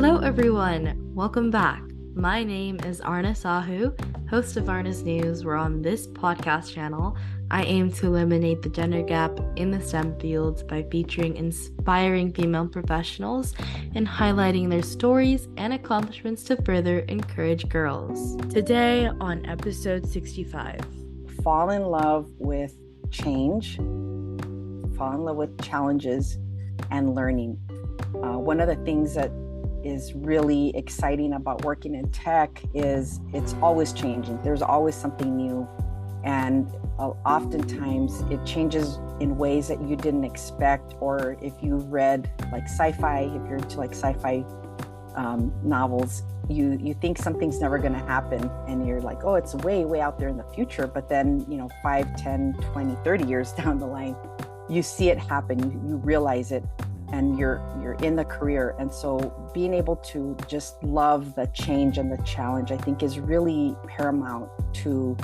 Hello, everyone. Welcome back. My name is Arna Sahu, host of Arna's News, where on this podcast channel, I aim to eliminate the gender gap in the STEM fields by featuring inspiring female professionals and highlighting their stories and accomplishments to further encourage girls. Today on episode 65. Fall in love with change, fall in love with challenges and learning. One of the things that is really exciting about working in tech is it's always changing. There's always something new. And oftentimes it changes in ways that you didn't expect, or if you read like sci-fi, if you're into like sci-fi novels, you think something's never going to happen and you're like, oh, it's way out there in the future. But then, 5, 10, 20, 30 years down the line, you see it happen, you realize it, and you're in the career. And so being able to just love the change and the challenge, I think, is really paramount to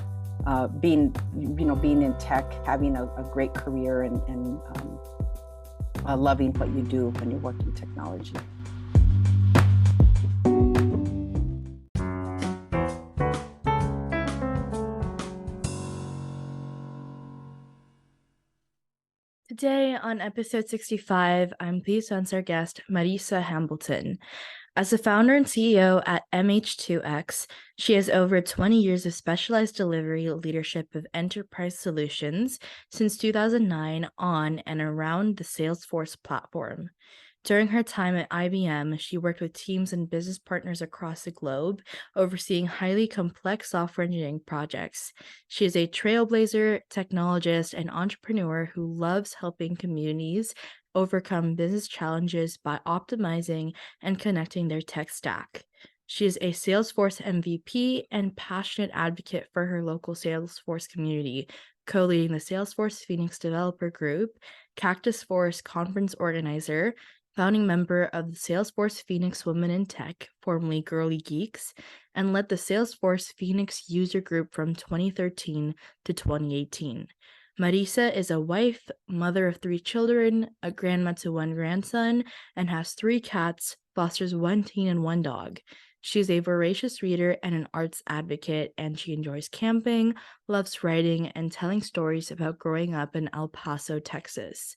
being in tech, having a great career and loving what you do when you're working technology. Today on episode 65, I'm pleased to announce our guest, Marisa Hambleton. As the founder and CEO at MH2X, she has over 20 years of specialized delivery leadership of enterprise solutions since 2009 on and around the Salesforce platform. During her time at IBM, she worked with teams and business partners across the globe, overseeing highly complex software engineering projects. She is a trailblazer, technologist, and entrepreneur who loves helping communities overcome business challenges by optimizing and connecting their tech stack. She is a Salesforce MVP and passionate advocate for her local Salesforce community, co-leading the Salesforce Phoenix Developer Group, Cactus Forest Conference organizer, founding member of the Salesforce Phoenix Women in Tech, formerly Girly Geeks, and led the Salesforce Phoenix user group from 2013 to 2018. Marisa is a wife, mother of 3 children, a grandma to 1 grandson, and has 3 cats, fosters 1 teen and 1 dog. She's a voracious reader and an arts advocate, and she enjoys camping, loves writing, and telling stories about growing up in El Paso, Texas.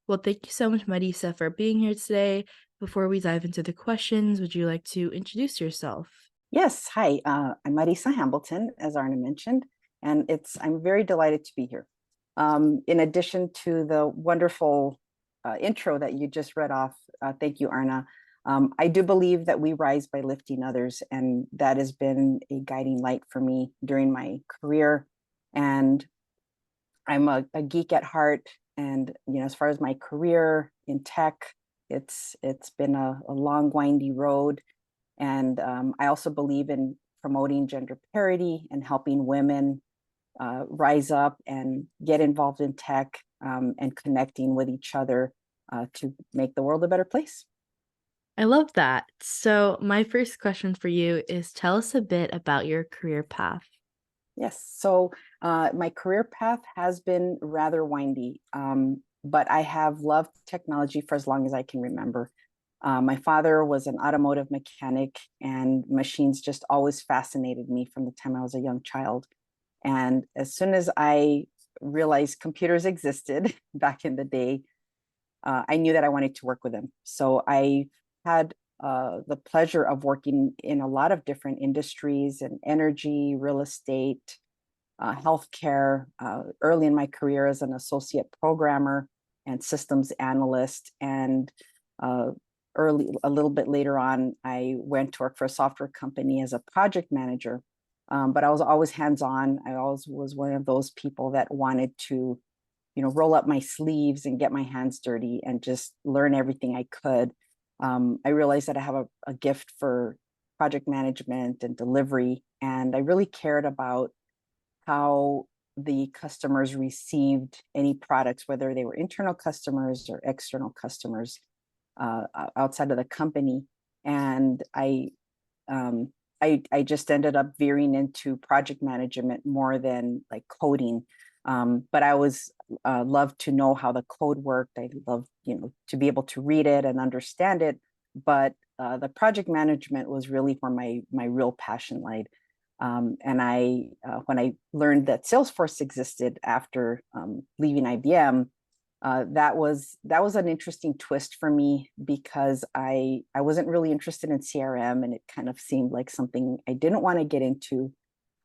Well, thank you so much, Marisa, for being here today. Before we dive into the questions, would you like to introduce yourself? Yes, hi, I'm Marisa Hambleton, as Arna mentioned, and I'm very delighted to be here. In addition to the wonderful intro that you just read off, thank you, Arna. I do believe that we rise by lifting others, and that has been a guiding light for me during my career. And I'm a geek at heart, and as far as my career in tech, it's been a long, windy road. And I also believe in promoting gender parity and helping women rise up and get involved in tech and connecting with each other to make the world a better place. I love that. So my first question for you is, tell us a bit about your career path. Yes, so my career path has been rather windy, but I have loved technology for as long as I can remember. My father was an automotive mechanic, and machines just always fascinated me from the time I was a young child. And as soon as I realized computers existed back in the day, I knew that I wanted to work with them. So I had the pleasure of working in a lot of different industries and energy, real estate, healthcare, early in my career as an associate programmer and systems analyst. And a little bit later on, I went to work for a software company as a project manager. But I was always hands-on. I always was one of those people that wanted to, roll up my sleeves and get my hands dirty and just learn everything I could. I realized that I have a gift for project management and delivery, and I really cared about how the customers received any products, whether they were internal customers or external customers outside of the company. And I just ended up veering into project management more than like coding. But I always loved to know how the code worked. I loved, to be able to read it and understand it. But the project management was really where my real passion lied. And I when I learned that Salesforce existed after leaving IBM, that was an interesting twist for me because I wasn't really interested in CRM, and it kind of seemed like something I didn't want to get into.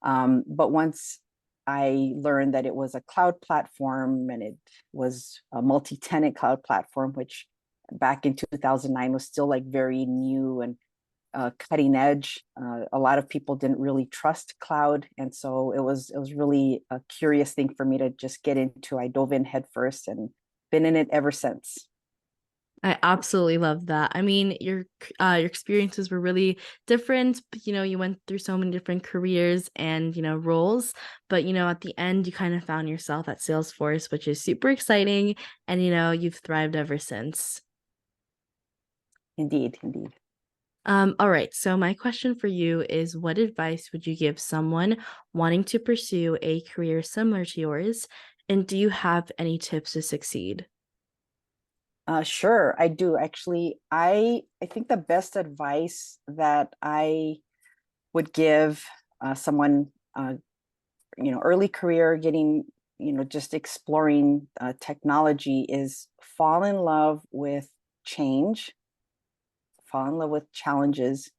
But once I learned that it was a cloud platform and it was a multi-tenant cloud platform, which back in 2009 was still like very new and cutting edge. A lot of people didn't really trust cloud, and so it was really a curious thing for me to just get into. I dove in headfirst and been in it ever since. I absolutely love that. I mean, your experiences were really different. You went through so many different careers and, roles, but at the end you kind of found yourself at Salesforce, which is super exciting, and you've thrived ever since. Indeed, indeed. All right. So my question for you is, what advice would you give someone wanting to pursue a career similar to yours? And do you have any tips to succeed? Sure, I do actually. I think the best advice that I would give someone, early career, getting, just exploring technology, is fall in love with change, fall in love with challenges,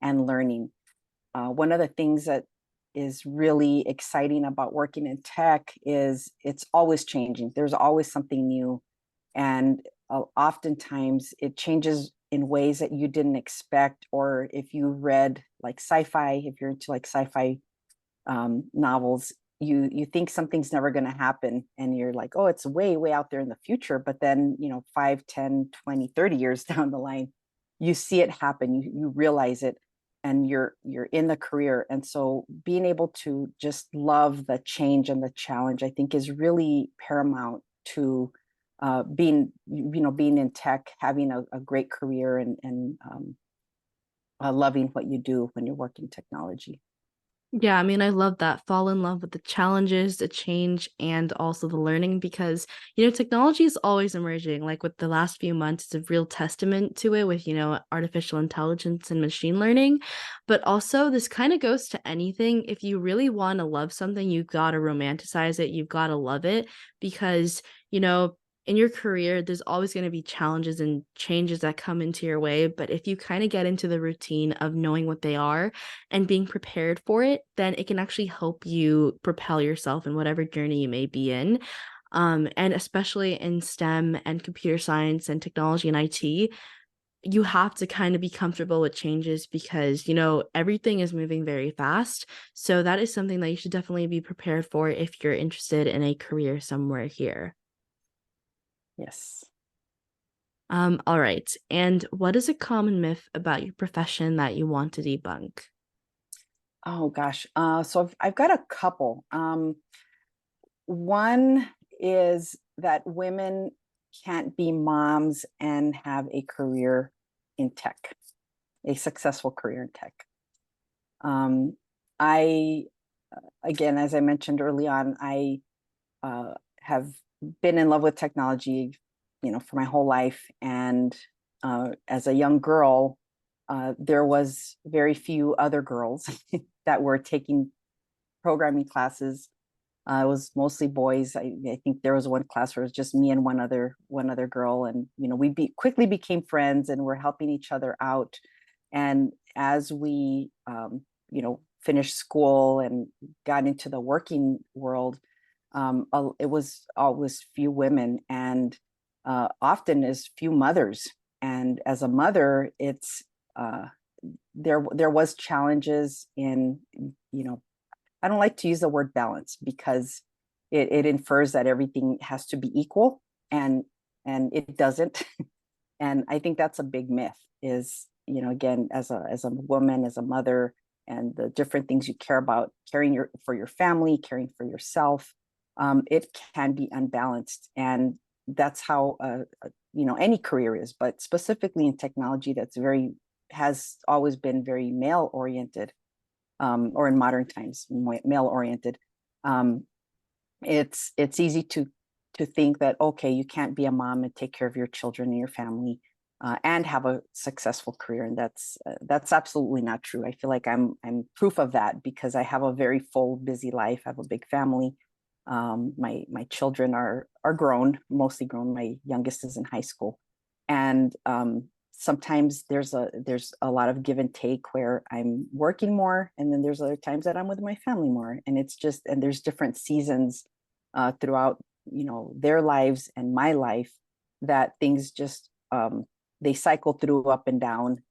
and learning. One of the things that is really exciting about working in tech is it's always changing. There's always something new, and oftentimes it changes in ways that you didn't expect. Or if you read like sci-fi, if you're into like sci-fi novels, you think something's never going to happen, and you're like, oh, it's way way out there in the future. But then 5, 10, 20, 30 years down the line, you see it happen, you realize it, and you're in the career. And so being able to just love the change and the challenge, I think, is really paramount to being in tech, having a great career, and loving what you do when you're working technology. Yeah, I mean, I love that. Fall in love with the challenges, the change, and also the learning because, technology is always emerging. Like with the last few months, it's a real testament to it with, artificial intelligence and machine learning. But also, this kind of goes to anything. If you really want to love something, you've got to romanticize it. You've got to love it because, in your career, there's always going to be challenges and changes that come into your way. But if you kind of get into the routine of knowing what they are, and being prepared for it, then it can actually help you propel yourself in whatever journey you may be in. And especially in STEM and computer science and technology and IT, you have to kind of be comfortable with changes because, everything is moving very fast. So that is something that you should definitely be prepared for if you're interested in a career somewhere here. Yes. All right. And what is a common myth about your profession that you want to debunk? Oh gosh. So I've got a couple. One is that women can't be moms and have a career in tech, a successful career in tech. Um, I, again, as I mentioned early on, I have been in love with technology, for my whole life. And as a young girl, there was very few other girls that were taking programming classes. It was mostly boys. I think there was one class where it was just me and one other girl, and we quickly became friends and we're helping each other out. And as we finished school and got into the working world, it was always few women, and often as few mothers. And as a mother, it's there was challenges in, I don't like to use the word balance because it infers that everything has to be equal, and it doesn't. And I think that's a big myth. Is, again, as a woman, as a mother, and the different things you care about, caring for your family, caring for yourself, it can be unbalanced. And that's how any career is, but specifically in technology, has always been very male oriented, or in modern times male oriented. um, it's easy to think that, okay, you can't be a mom and take care of your children and your family, and have a successful career. And that's absolutely not true. I feel like I'm proof of that because I have a very full, busy life. I have a big family. My children are grown, mostly grown. My youngest is in high school, and sometimes there's a lot of give and take where I'm working more, and then there's other times that I'm with my family more. And it's just, and there's different seasons throughout, their lives and my life, that things just they cycle through up and down.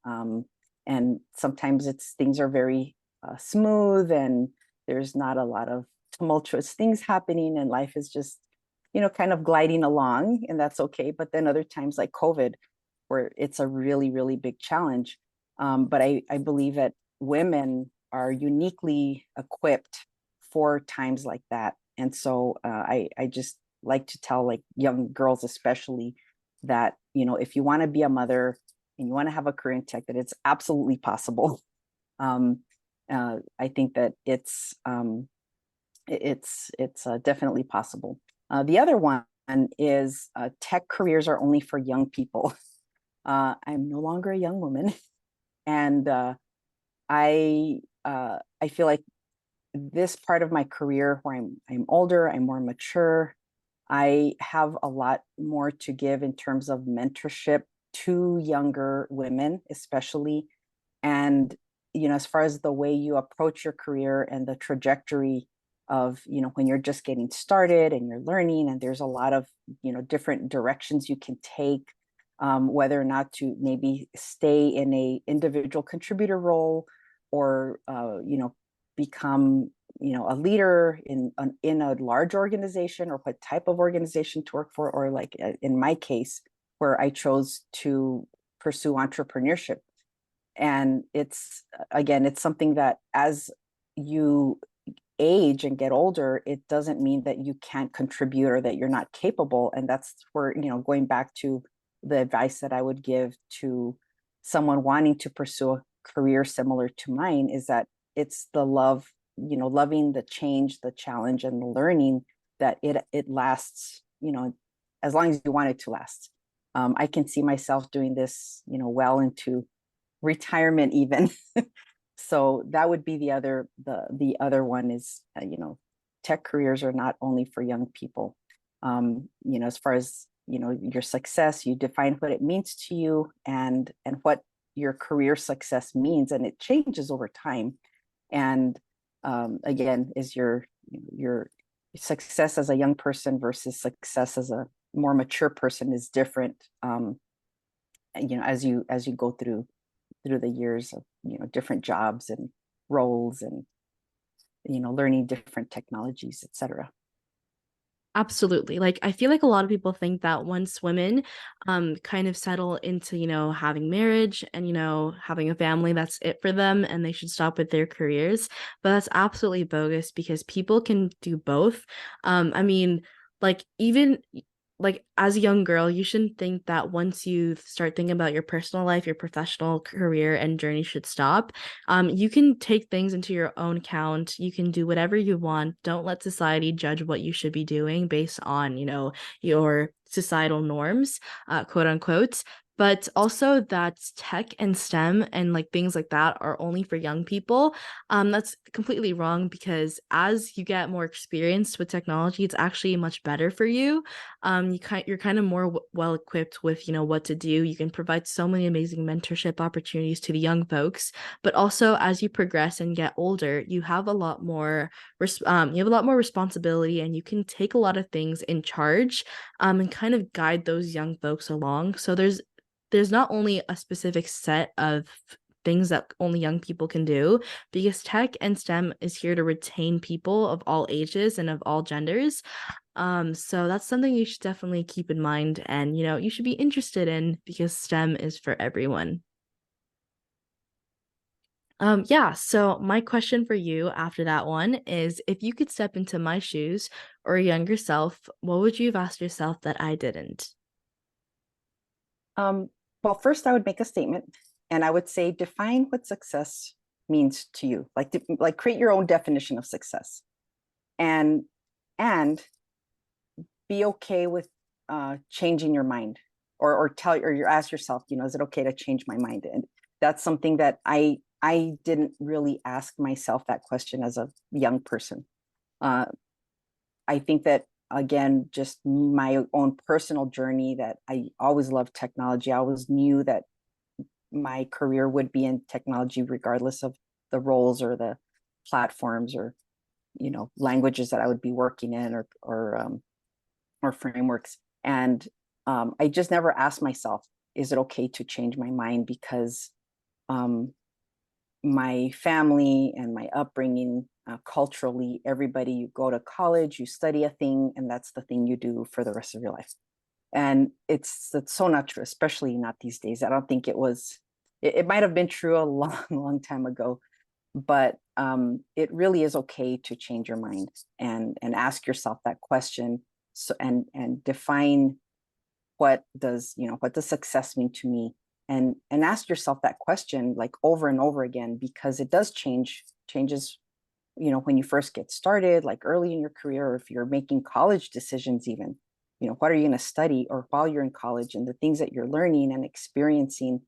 And sometimes things are very smooth, and there's not a lot of tumultuous things happening, and life is just, kind of gliding along, and that's okay. But then other times, like COVID, where it's a really, really big challenge. But I believe that women are uniquely equipped for times like that. And so I just like to tell, like, young girls especially, that, if you want to be a mother and you want to have a career in tech, that it's absolutely possible. I think that it's definitely possible. The other one is tech careers are only for young people. I'm no longer a young woman, and I feel like this part of my career, where I'm older, I'm more mature, I have a lot more to give in terms of mentorship to younger women, especially. And, as far as the way you approach your career and the trajectory of, when you're just getting started and you're learning, and there's a lot of, different directions you can take, whether or not to maybe stay in a individual contributor role, or, become, a leader in a large organization, or what type of organization to work for, or, like, in my case, where I chose to pursue entrepreneurship. And it's something that, as you age and get older, it doesn't mean that you can't contribute or that you're not capable. And that's where, going back to the advice that I would give to someone wanting to pursue a career similar to mine, is that it's the love, loving the change, the challenge, and the learning, that it lasts, as long as you want it to last. I can see myself doing this, well into retirement even. So that would be the other one is, tech careers are not only for young people. As far as, your success, you define what it means to you, and what your career success means, and it changes over time. And again, is your success as a young person versus success as a more mature person is different. As you go through the years of, different jobs and roles, and, learning different technologies, etc. Absolutely. Like, I feel like a lot of people think that once women kind of settle into, having marriage and, having a family, that's it for them and they should stop with their careers. But that's absolutely bogus, because people can do both. I mean, like, even like, as a young girl, you shouldn't think that once you start thinking about your personal life, your professional career and journey should stop. You can take things into your own account. You can do whatever you want. Don't let society judge what you should be doing based on, your societal norms, quote unquote. But also that tech and STEM and like things like that are only for young people. That's completely wrong, because as you get more experienced with technology, it's actually much better for you. You're kind of more well equipped with, what to do. You can provide so many amazing mentorship opportunities to the young folks. But also, as you progress and get older, you have a lot more responsibility, and you can take a lot of things in charge, and kind of guide those young folks along. So there's not only a specific set of things that only young people can do, because tech and STEM is here to retain people of all ages and of all genders. So that's something you should definitely keep in mind, and, you should be interested in, because STEM is for everyone. Yeah, so my question for you after that one is, if you could step into my shoes or a younger self, what would you have asked yourself that I didn't? Well, first I would make a statement, and I would say, define what success means to you. Like create your own definition of success, and and be okay with changing your mind, or tell, or you ask yourself, is it okay to change my mind? And that's something that I didn't really ask myself that question as a young person. uh, I think that, again, just my own personal journey, that I always loved technology. I always knew that my career would be in technology, regardless of the roles or the platforms or languages that I would be working in, or frameworks. And I just never asked myself, is it okay to change my mind? Because um, my family and my upbringing, culturally, everybody, you go to college, you study a thing, and that's the thing you do for the rest of your life. And it's so not true, especially not these days. I don't think it was. It might have been true a long, long time ago, but it really is okay to change your mind and ask yourself that question. So and define, what does success mean to me, and ask yourself that question like over and over again, because it does changes, when you first get started, like early in your career, or if you're making college decisions even, what are you going to study, or while you're in college, and the things that you're learning and experiencing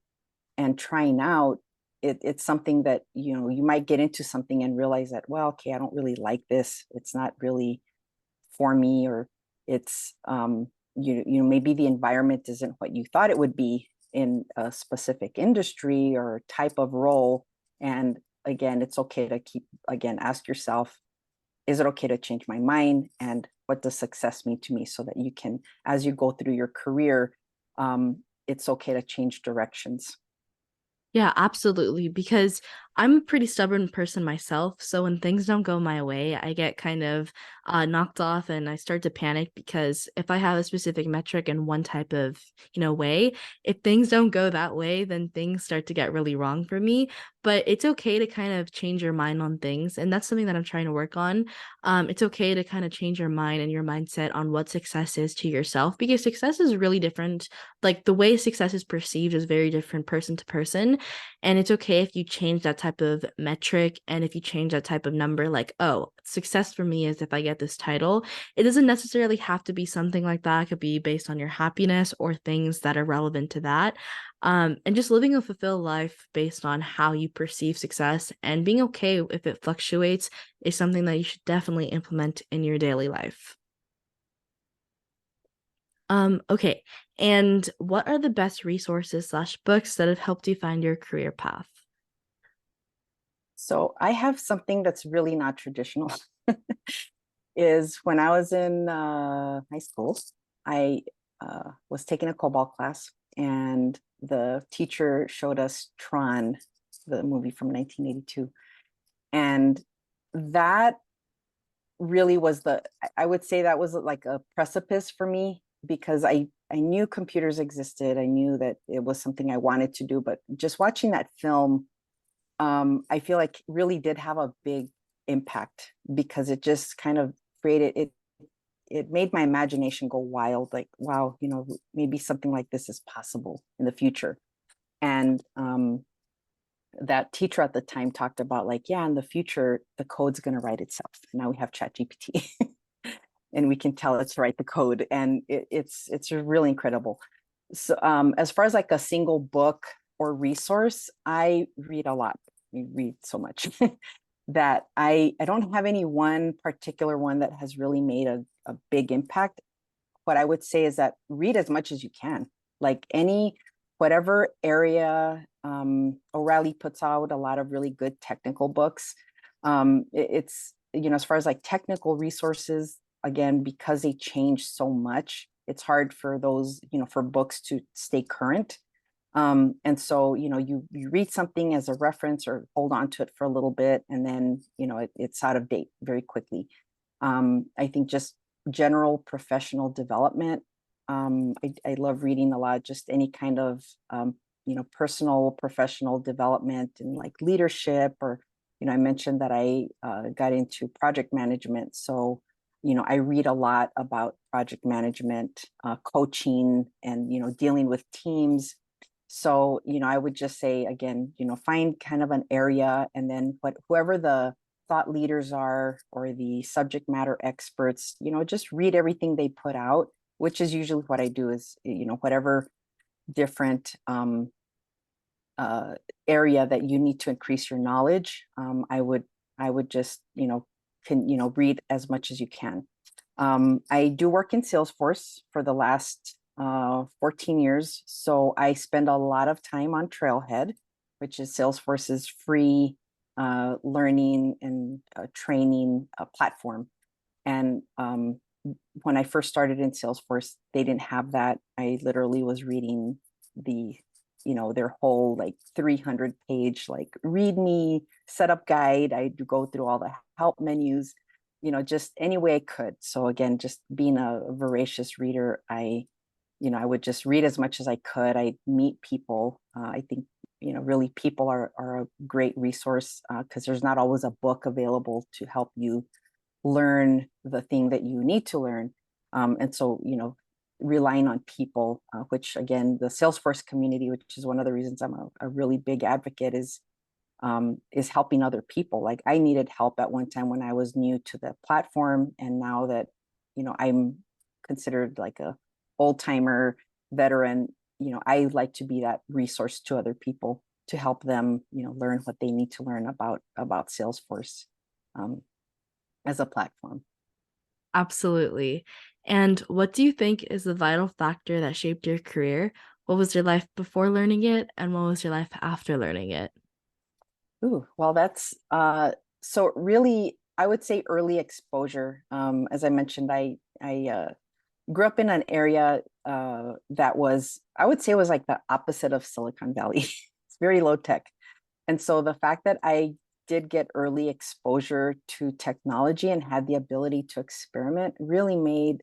and trying out. It's something that you might get into something and realize that, well, okay, I don't really like this, it's not really for me, or it's maybe the environment isn't what you thought it would be in a specific industry or type of role. And again, it's okay to ask yourself, is it okay to change my mind, and what does success mean to me, so that you can, as you go through your career, it's okay to change directions. Yeah, absolutely. Because I'm a pretty stubborn person myself. So when things don't go my way, I get kind of knocked off and I start to panic because if I have a specific metric in one type of, way, if things don't go that way, then things start to get really wrong for me. But it's okay to kind of change your mind on things. And that's something that I'm trying to work on. It's okay to kind of change your mind and your mindset on what success is to yourself because success is really different. Like the way success is perceived is very different person to person. And it's okay if you change that type of metric and if you change that type of number, like, oh, success for me is if I get this title. It doesn't necessarily have to be something like that. It could be based on your happiness or things that are relevant to that. And just living a fulfilled life based on how you perceive success and being okay if it fluctuates is something that you should definitely implement in your daily life. Okay. And what are the best resources slash books that have helped you find your career path? So I have something that's really not traditional. Is when I was in high school, I was taking a COBOL class, and the teacher showed us Tron, the movie from 1982. And that really was I would say that was like a precipice for me, because I knew computers existed. I knew that it was something I wanted to do, but just watching that film, I feel like really did have a big impact, because it just kind of created it. It made my imagination go wild. Like, wow, maybe something like this is possible in the future. And that teacher at the time talked about, like, yeah, in the future, the code's going to write itself. Now we have Chat GPT, and we can tell it to write the code, and it's really incredible. So, as far as like a single book or resource, I read a lot. I read so much that I don't have any one particular one that has really made a big impact. What I would say is that read as much as you can, like whatever area. O'Reilly puts out a lot of really good technical books. It's, as far as like technical resources, again, because they change so much, it's hard for those, for books to stay current. And so, you read something as a reference or hold on to it for a little bit, and then, it's out of date very quickly. I think just general professional development. I love reading a lot, just any kind of, personal, professional development, and like leadership, or, I mentioned that I got into project management. So, I read a lot about project management, coaching, and, dealing with teams. So, I would just say, again, find kind of an area, and then whoever the thought leaders are, or the subject matter experts, just read everything they put out, which is usually what I do. Is, whatever different area that you need to increase your knowledge, I would just, read as much as you can. I do work in Salesforce for the last 14 years. So I spend a lot of time on Trailhead, which is Salesforce's free learning and training platform. And when I first started in Salesforce, they didn't have that. I literally was reading their whole like 300-page like read setup guide. I do go through all the help menus, just any way I could. So again, just being a voracious reader, I would just read as much as I could. I meet people. I think, really people are a great resource because there's not always a book available to help you learn the thing that you need to learn. And so, relying on people, which again, the Salesforce community, which is one of the reasons I'm a really big advocate, is helping other people. Like I needed help at one time when I was new to the platform. And now that, I'm considered like a old timer veteran, I like to be that resource to other people to help them, learn what they need to learn about Salesforce as a platform. Absolutely. And what do you think is the vital factor that shaped your career? What was your life before learning it, and what was your life after learning it? Ooh, well, that's so really, I would say early exposure. As I mentioned, I grew up in an area that was, I would say, was like the opposite of Silicon Valley. It's very low tech, and so the fact that I did get early exposure to technology and had the ability to experiment really made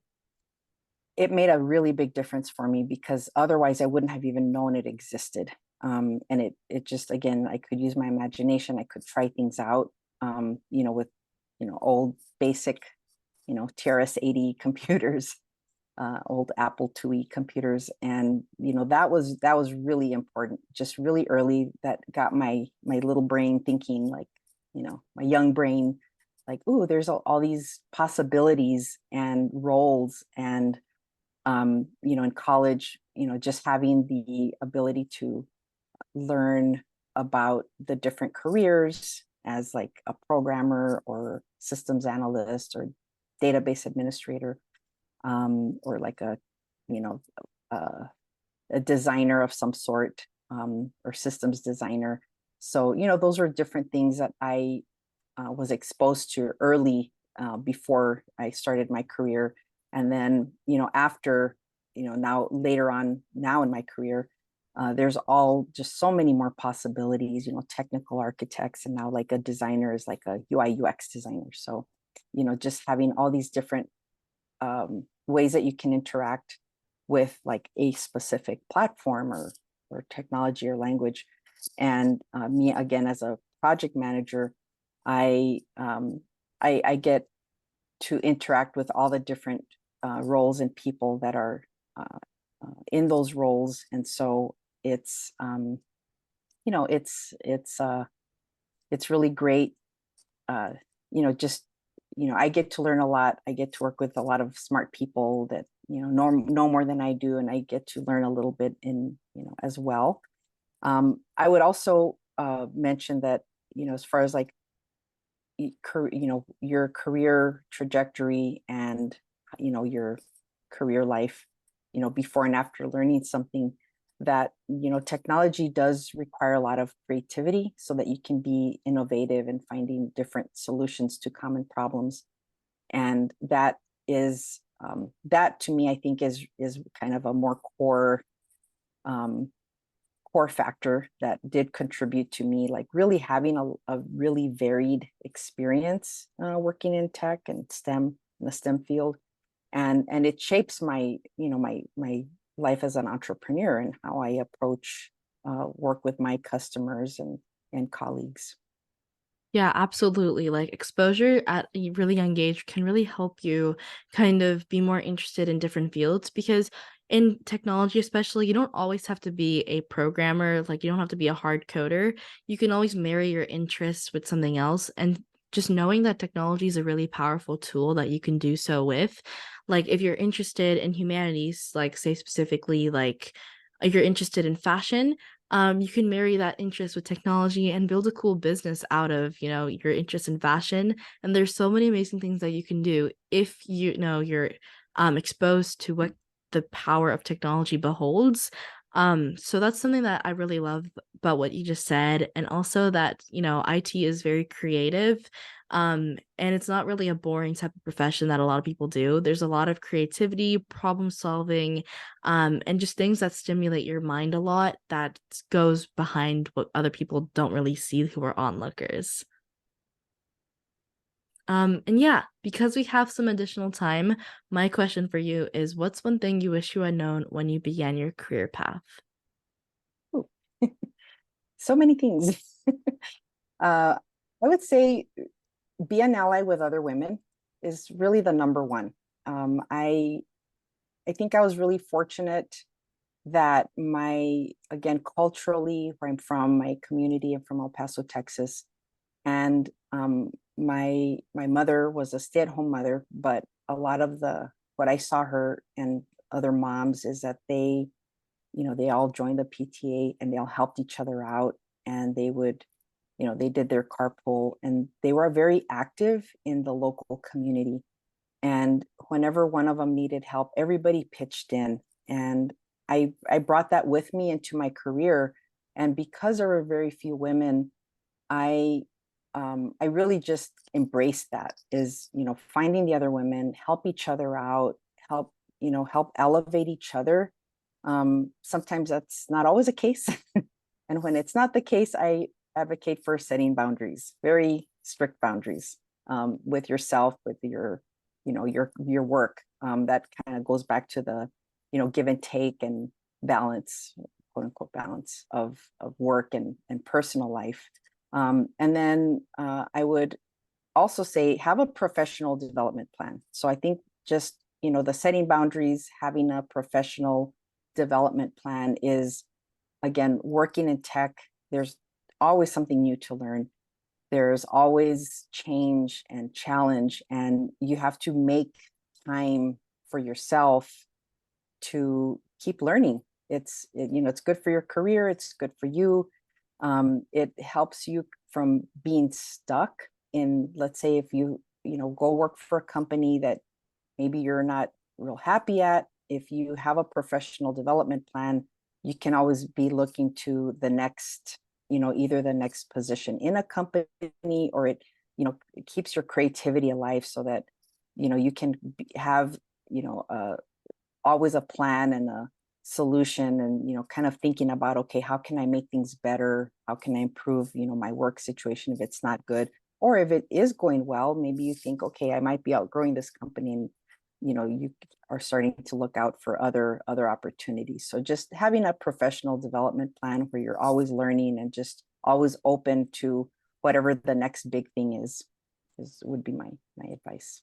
a really big difference for me, because otherwise I wouldn't have even known it existed. And it just, again, I could use my imagination. I could try things out, with, old basic, TRS-80 computers, old Apple IIe computers. And, that was really important, just really early. That got my little brain thinking, like, my young brain, like, ooh, there's all these possibilities and roles. And in college, just having the ability to learn about the different careers as like a programmer or systems analyst or database administrator, or like you know, a, a designer of some sort, or systems designer. So, those are different things that I was exposed to early, before I started my career. And then, after, now later on, now in my career, there's all just so many more possibilities, technical architects, and now like a designer is like a UI UX designer. So, just having all these different ways that you can interact with like a specific platform or technology or language. And me, again, as a project manager, I I get to interact with all the different roles and people that are in those roles. And so it's you know it's really great. Just, I get to learn a lot. I get to work with a lot of smart people that, know more than I do, and I get to learn a little bit in, as well. I would also mention that, as far as like your career trajectory and your career life, before and after learning something, that technology does require a lot of creativity so that you can be innovative and finding different solutions to common problems. And that to me, I think is kind of a more um, core factor that did contribute to me like really having a really varied experience working in tech and STEM, in the STEM field. And it shapes my, my life as an entrepreneur and how I approach work with my customers and colleagues. Yeah, absolutely. Like exposure at a really young age can really help you kind of be more interested in different fields because in technology, especially, you don't always have to be a programmer. Like you don't have to be a hard coder. You can always marry your interests with something else. And just knowing that technology is a really powerful tool that you can do so with. Like if you're interested in humanities, like say specifically like you're interested in fashion, you can marry that interest with technology and build a cool business out of, your interest in fashion. And there's so many amazing things that you can do if you're exposed to what the power of technology beholds. So that's something that I really love about what you just said. And also that, IT is very creative. And it's not really a boring type of profession that a lot of people do. There's a lot of creativity, problem solving, and just things that stimulate your mind a lot that goes behind what other people don't really see who are onlookers. And yeah, because we have some additional time, my question for you is what's one thing you wish you had known when you began your career path? Ooh, so many things. I would say be an ally with other women is really the number one. I think I was really fortunate that again, culturally, where I'm from, my community, I'm from El Paso, Texas, and my mother was a stay-at-home mother, but a lot of what I saw her and other moms is that they all joined the PTA and they all helped each other out, and they did their carpool, and they were very active in the local community. And whenever one of them needed help, everybody pitched in. And I brought that with me into my career. And because there were very few women, I really just embraced that, is finding the other women, help each other out, help elevate each other. Sometimes that's not always a case. And when it's not the case, I advocate for setting boundaries, very strict boundaries, with yourself, with your work. That kind of goes back to the give and take and balance, quote unquote balance of work and personal life. And then I would also say have a professional development plan. So I think just the setting boundaries, having a professional development plan is, again, working in tech. There's always something new to learn. There's always change and challenge, and you have to make time for yourself to keep learning. It's good for your career. It's good for you. It helps you from being stuck in, let's say, if go work for a company that maybe you're not real happy at. If you have a professional development plan, you can always be looking to the next, either the next position in a company, or it keeps your creativity alive, so that you can have always a plan and a solution, and kind of thinking about, okay, how can I make things better? How can I improve my work situation if it's not good? Or if it is going well, maybe you think, okay, I might be outgrowing this company, and you are starting to look out for other opportunities. So just having a professional development plan where you're always learning and just always open to whatever the next big thing is would be my advice.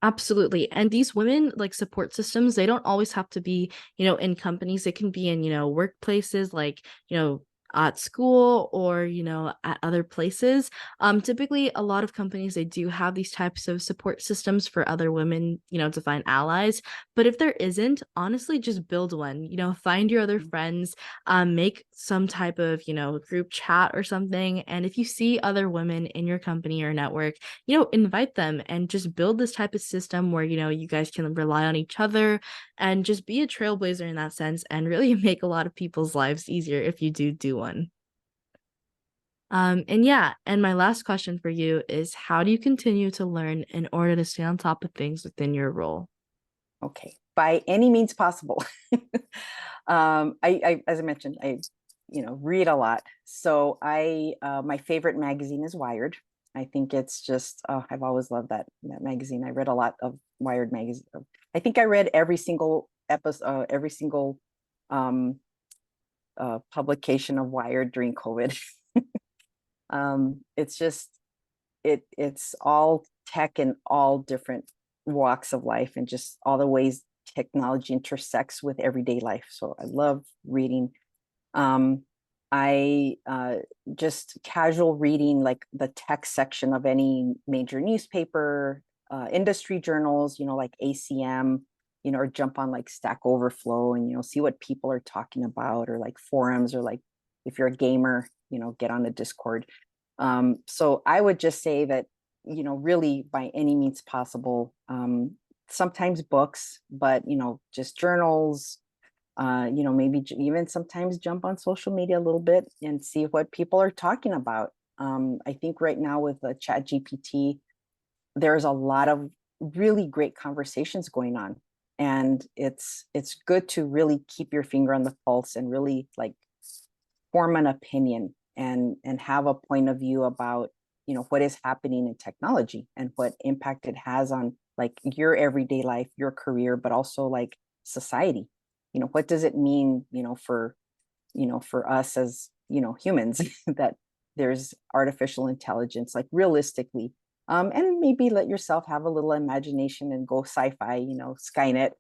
Absolutely. And these women like support systems, they don't always have to be, in companies. They can be in, workplaces like, at school or, at other places. Typically a lot of companies, they do have these types of support systems for other women, to find allies. But if there isn't, honestly, just build one, find your other friends, make some type of, group chat or something. And if you see other women in your company or network, invite them and just build this type of system where, you guys can rely on each other and just be a trailblazer in that sense and really make a lot of people's lives easier if you do one. And yeah, and my last question for you is how do you continue to learn in order to stay on top of things within your role? Okay, by any means possible. As I mentioned, I read a lot. So my favorite magazine is Wired. I think it's just I've always loved that magazine. I read a lot of Wired magazine. I think I read every single episode, every single um, publication of Wired during COVID. It's just it's all tech in all different walks of life, and just all the ways technology intersects with everyday life. So I love reading. Um, I just casual reading, like the tech section of any major newspaper, industry journals, like ACM, or jump on like Stack Overflow and, see what people are talking about, or like forums, or like if you're a gamer, get on the Discord. So I would just say that, really by any means possible, sometimes books, but, just journals, maybe even sometimes jump on social media a little bit and see what people are talking about. I think right now with the Chat GPT, there's a lot of really great conversations going on. And it's good to really keep your finger on the pulse and really like form an opinion and have a point of view about, what is happening in technology and what impact it has on like your everyday life, your career, but also like society. What does it mean, for us as, humans that there's artificial intelligence, like realistically, and maybe let yourself have a little imagination and go sci-fi, Skynet,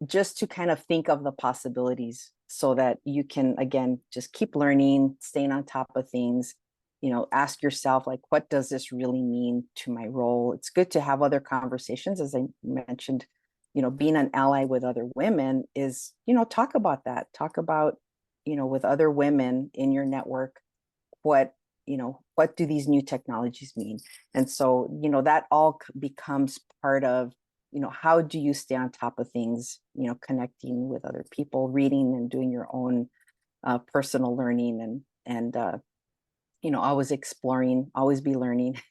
just to kind of think of the possibilities so that you can, again, just keep learning, staying on top of things, ask yourself, like, what does this really mean to my role? It's good to have other conversations, as I mentioned, being an ally with other women is, talk about that, talk about, with other women in your network, what do these new technologies mean? And so, that all becomes part of, how do you stay on top of things, connecting with other people, reading and doing your own personal learning, and always exploring, always be learning,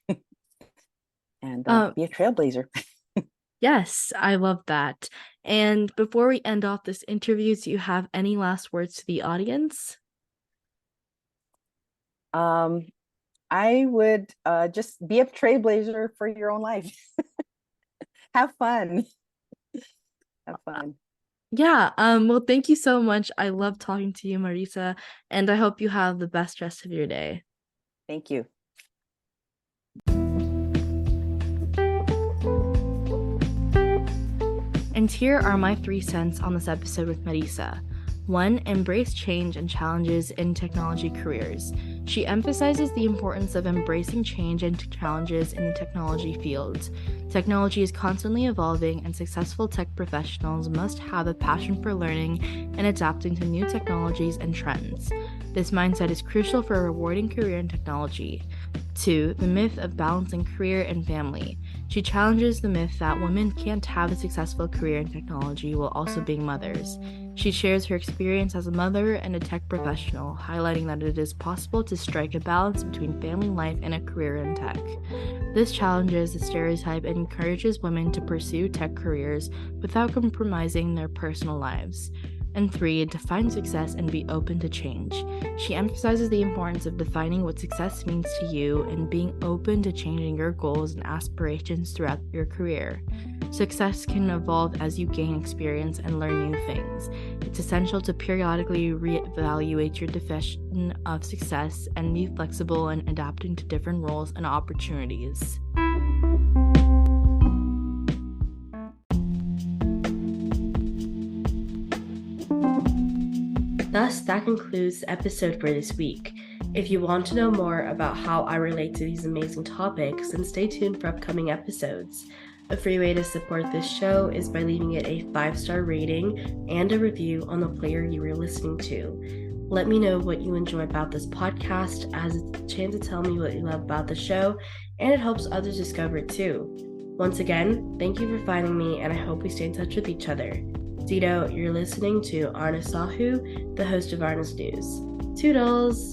and be a trailblazer. Yes, I love that. And before we end off this interview, do you have any last words to the audience? I would just be a trailblazer for your own life. Have fun. Have fun. Yeah, well, thank you so much. I love talking to you, Marisa, and I hope you have the best rest of your day. Thank you. And here are my 3 cents on this episode with Marisa. 1. Embrace change and challenges in technology careers. She emphasizes the importance of embracing change and challenges in the technology field. Technology is constantly evolving, and successful tech professionals must have a passion for learning and adapting to new technologies and trends. This mindset is crucial for a rewarding career in technology. 2. The myth of balancing career and family. She challenges the myth that women can't have a successful career in technology while also being mothers. She shares her experience as a mother and a tech professional, highlighting that it is possible to strike a balance between family life and a career in tech. This challenges the stereotype and encourages women to pursue tech careers without compromising their personal lives. And 3. Define success and be open to change. She emphasizes the importance of defining what success means to you and being open to changing your goals and aspirations throughout your career. Success can evolve as you gain experience and learn new things. It's essential to periodically reevaluate your definition of success and be flexible in adapting to different roles and opportunities. Thus, that concludes the episode for this week. If you want to know more about how I relate to these amazing topics, then stay tuned for upcoming episodes. A free way to support this show is by leaving it a 5-star rating and a review on the player you are listening to. Let me know what you enjoy about this podcast, as it's a chance to tell me what you love about the show, and it helps others discover it too. Once again, thank you for finding me, and I hope we stay in touch with each other. Dito, you're listening to Arna Sahu, the host of Arna's News. Toodles!